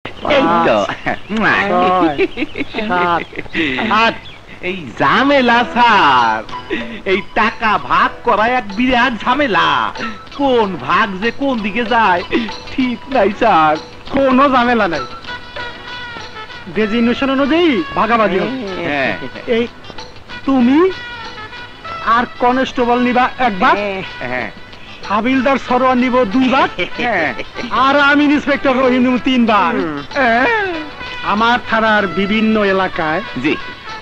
এই তো এই ঝামেলা স্যার, এই টাকা ভাগ করা এক বিরাট ঝামেলা। কোন ভাগ যে কোন দিকে যায় ঠিক নাই স্যার। কোনো ঝামেলা নাই, ডেজিগনেশন অনুযায়ী ভাগাভাগি হবে। এই তুমি আর কনস্টেবল নিবা এক ভাগ, হাবিলদার সরোয়ার নিব 2 ভাগ, আর আমি ইন্সপেক্টর রহিম নিব 3 ভাগ। আমার থানার বিভিন্ন এলাকায় জি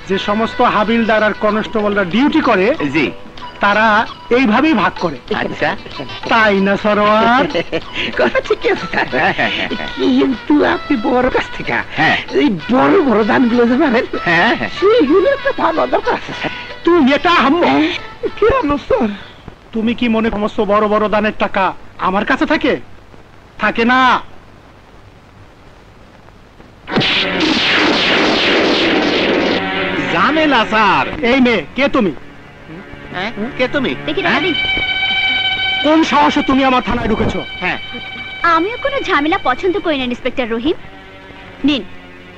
যে সমস্ত হাবিলদার আর কনস্টেবলরা ডিউটি করে জি তারা এইভাবেই ভাগ করে। আচ্ছা তাই না সরোয়ার? কথা ঠিক আছে স্যার, কিন্তু আপনি বড় কাছ থেকে এই বড় বড় দানগুলো যে পাবেন সেইগুলো একটা ভালো দরকার আছে স্যার। তুমি এটা কেন স্যার? তুমি কি মনে সমস্ত বড় বড় দানের টাকা আমার কাছে থাকে? থাকে না। ঝামেলা স্যার। এই মেয়ে কে তুমি? কে তুমি? কোন সাহসে তুমি আমার থানায় ঢুকেছো? হ্যাঁ, আমিও কোনো ঝামেলা পছন্দ করি না ইন্সপেক্টর রহিম। নিন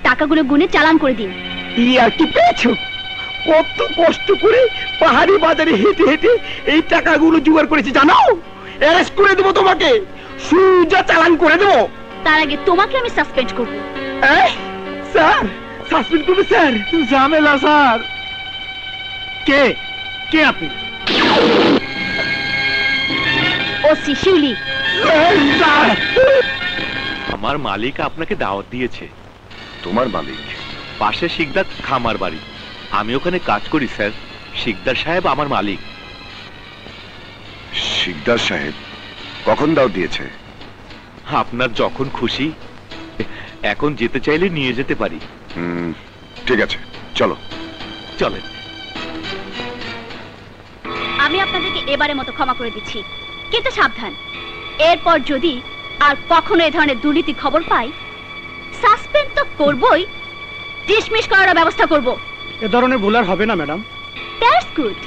টাকাগুলো গুনে চালান করে দিন। আর কি পেয়েছো? কত কষ্ট করে পাহাড়ি বাজারে হেঁটে হেঁটে এই টাকাগুলো জোগাড় করেছি জানো? অ্যারেস্ট করে দেবো তোমাকে, সোজা চালান করে দেবো। তার আগে তোমাকে আমি সাসপেন্ড করব। স্যার সাসপেন্ড করবে স্যার? ঝামেলা স্যার। কে কে আপনি? ও শিশুলি। আমার মালিক আপনাকে দাওয়াত দিয়েছে। তোমার মালিক? পাশে শিকদার খামার বাড়ি, আমি ওখানে কাজ করি স্যার। শিকদার সাহেব আমার মালিক। শিকদার সাহেব কখন দাওয়াত দিয়েছে? আপনার যখন খুশি, এখন যেতে চাইলে নিয়ে যেতে পারি। ঠিক আছে, চলো। চলেন। আমি আপনাদেরকে এবারের মতো ক্ষমা করে দিচ্ছি, কিন্তু সাবধান, এরপর যদি আর কখনো এই ধরনের দুর্নীতি খবর পাই, সাসপেন্ড তো করবই, ডিসমিস করার ব্যবস্থা করব। এ ধরনের ভুল আর হবে না ম্যাডাম। That's good.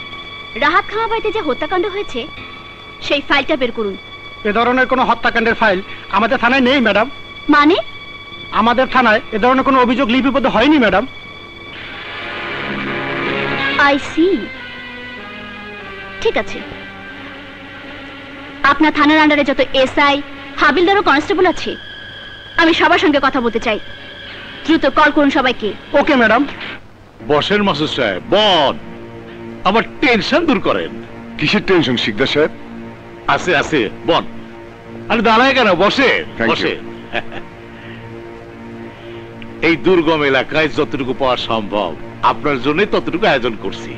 রাহাত খামা বাড়িতে যে হত্যাকাণ্ড হয়েছে সেই ফাইলটা বের করুন। এ ধরনের কোনো হত্যাকাণ্ডের ফাইল আমাদের থানায় নেই ম্যাডাম। মানে? আমাদের থানায় এ ধরনের কোনো অভিযোগ লিপিবদ্ধ হয়নি ম্যাডাম। I C. ঠিক আছে, আপনার থানার আন্ডারে যত এসআই, হাবিলদার ও কনস্টেবল আছে, আমি সবার সঙ্গে কথা বলতে চাই। দ্রুত কল করুন সবাইকে। Okay madam. বসেন মাসুদ সাহেব, বন। আবার টেনশন দূর করেন। কিসের টেনশন শিকদার সাহেব? আছে আছে, বন। আরে দাঁড়ায় কেন, বসে বসে। এই দুর্গম এলাকায় যতটুকু পাওয়া সম্ভব আপনার জন্য ততটুকু আয়োজন করছি।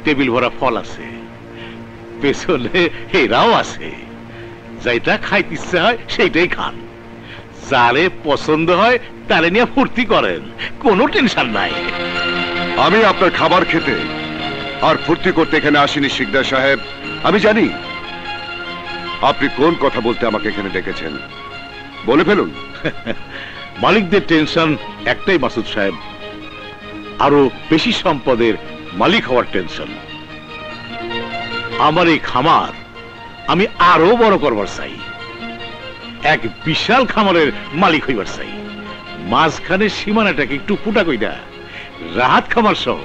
টেবিল ভরা ফল আছে, পেছনে এরাও আছে। যেটা খাইতে ইচ্ছে হয় সেইটাই খান, যারে পছন্দ হয় তারে নিয়ে ফুর্তি করেন, কোনো টেনশন নাই। আমি আপনার খাবার খেতে আর ফুর্তি করতে এখানে আসিনি শিকদার সাহেব। আমি জানি আপনি কোন কথা বলতে আমাকে এখানে ডেকেছেন, বলে ফেলুন। মালিকদের টেনশন একটাই মাসুদ সাহেব, আরো বেশি সম্পদের মালিক হওয়ার টেনশন। আমার এই খামার আমি আরো বড় করবার চাই, এক বিশাল খামারের মালিক হইবার চাই। মাঝখানে সীমানাটাকে একটু ফুটা কইরা রাহাত খামার সহ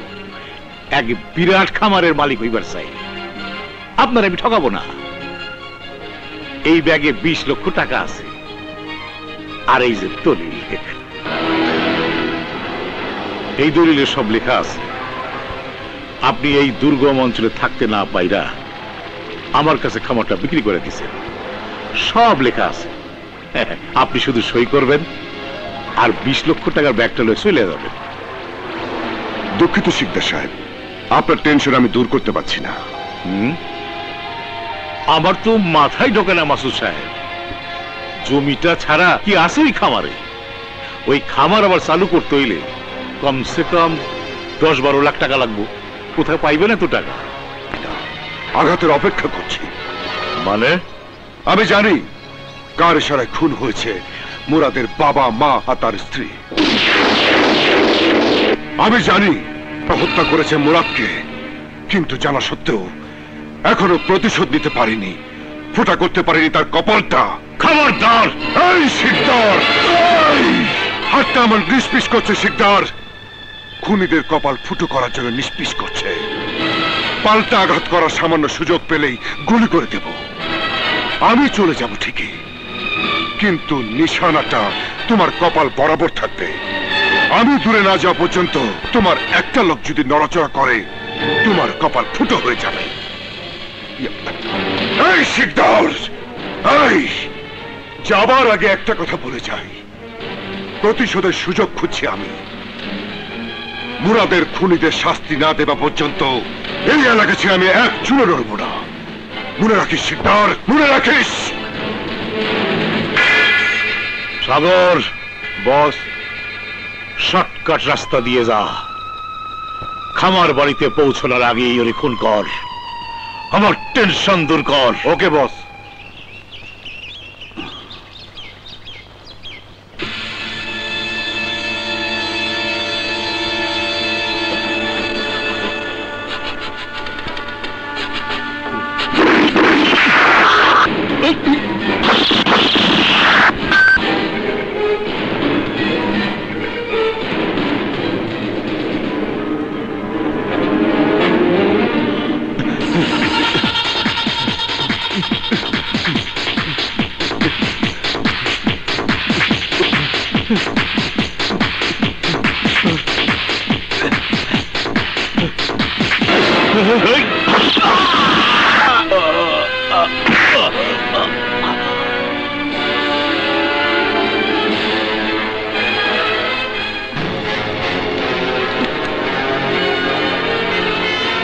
এক বিরাট খামারের মালিক হইবার চাই। আপনার আমি ঠকাবো না। এই ব্যাগে 20 লক্ষ টাকা আছে, আর এই যে দলিল, এই দলিলে সব লেখা আছে। আপনি এই দুর্গম অঞ্চলে থাকতে না পাইরা আমার কাছে খামারটা বিক্রি করে দিয়েছেন, সব লেখা আছে। আপনি শুধু সই করবেন আর 20 লক্ষ টাকার ব্যাগটা লয়ে চলে যাবেন। দুঃখিত শিকদার সাহেব, আপনার টেনশন আমি দূর করতে পারছি না। আমার তো মাথায় ঢোকে না মাসুদ সাহেব, জমিটা ছাড়া কি আছে ওই খামারে? ওই খামার আবার চালু করতে হইলে কমসে কম 10-12 লাখ টাকা লাগবে। কোথায় পাইবেন এত টাকা? আঘাতের অপেক্ষা করছি। মানে? আমি জানি কার ইশারায় খুন হয়েছে মুরাদের বাবা, মা আর তার স্ত্রী। আমি জানি হত্যা করেছে মুরাদকে, কিন্তু জানা সত্ত্বেও এখনো প্রতিশোধ নিতে পারিনি, ফুটা করতে পারিনি তার কপালটা। খবরদার! এই শিকদার, হাতটা আমার নিষ্পিস করছে শিকদার। খুনিদের কপাল ফুটো করার জন্য নিষ্পিস করছে। পাল্টা আঘাত করার সামান্য সুযোগ পেলেই গুলি করে দেব। আমি চলে যাব ঠিকই, কিন্তু নিশানাটা তোমার কপাল বরাবর থাকবে। আমি দূরে না যাওয়া পর্যন্ত তোমার একটা লোক যদি নড়াচড়া করে তোমার কপাল ফুটো হয়ে যাবে। এই শিকদার, এই যাবার আগে একটা কথা বলে যাই, প্রতিশোধের সুযোগ খুঁজছি আমি। মুরাদের খুনিদের শাস্তি না দেওয়া পর্যন্ত এই এলাকা ছেড়ে আমি এক চুলো নড়ব না। মনে রাখিস শিকদার, মনে রাখিস। সাগর, বস, শর্টকাট রাস্তা দিয়ে যা। খামার বাড়িতে পৌঁছানোর আগেই ওরে খুন কর। আমার টেনশন দূর কর। ওকে বস। এই